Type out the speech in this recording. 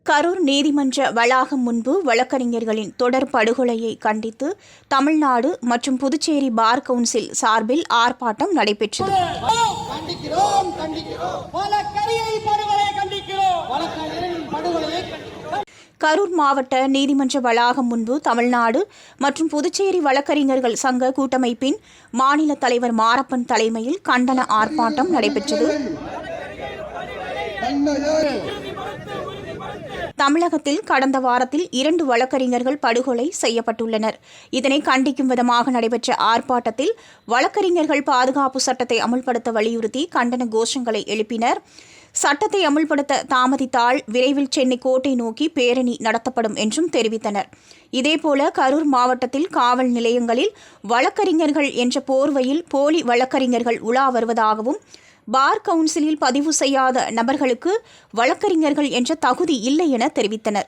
கரூர் நீதிமன்ற வளாகம் முன்பு வழக்கறிஞர்களின் தொடர் படுகொலையை கண்டித்து தமிழ்நாடு மற்றும் புதுச்சேரி பார் கவுன்சில் சார்பில் ஆர்ப்பாட்டம் நடைபெற்றது. கரூர் மாவட்ட நீதிமன்ற வளாகம் முன்பு தமிழ்நாடு மற்றும் புதுச்சேரி வழக்கறிஞர்கள் சங்க கூட்டமைப்பின் மாநில தலைவர் மாரப்பன் தலைமையில் கண்டன ஆர்ப்பாட்டம் நடைபெற்றது. தமிழகத்தில் கடந்த வாரத்தில் 2 வழக்கறிஞர்கள் படுகொலை செய்யப்பட்டுள்ளனர். இதனை கண்டிக்கும் விதமாக நடைபெற்ற ஆர்ப்பாட்டத்தில் வழக்கறிஞர்கள் பாதுகாப்பு சட்டத்தை அமுல்படுத்த வலியுறுத்தி கண்டன கோஷங்களை எழுப்பினர். சட்டத்தை அமுல்படுத்த தாமதித்தால் விரைவில் சென்னை கோட்டை நோக்கி பேரணி நடத்தப்படும் என்றும் தெரிவித்தனர். இதேபோல கரூர் மாவட்டத்தில் காவல் நிலையங்களில் வழக்கறிஞர்கள் என்ற போர்வையில் போலி வழக்கறிஞர்கள் உலா வருவதாகவும், பார் கவுன்சிலில் பதிவு செய்யாத நபர்களுக்கு வழக்கறிஞர்கள் என்ற தகுதி இல்லை என தெரிவித்தனர்.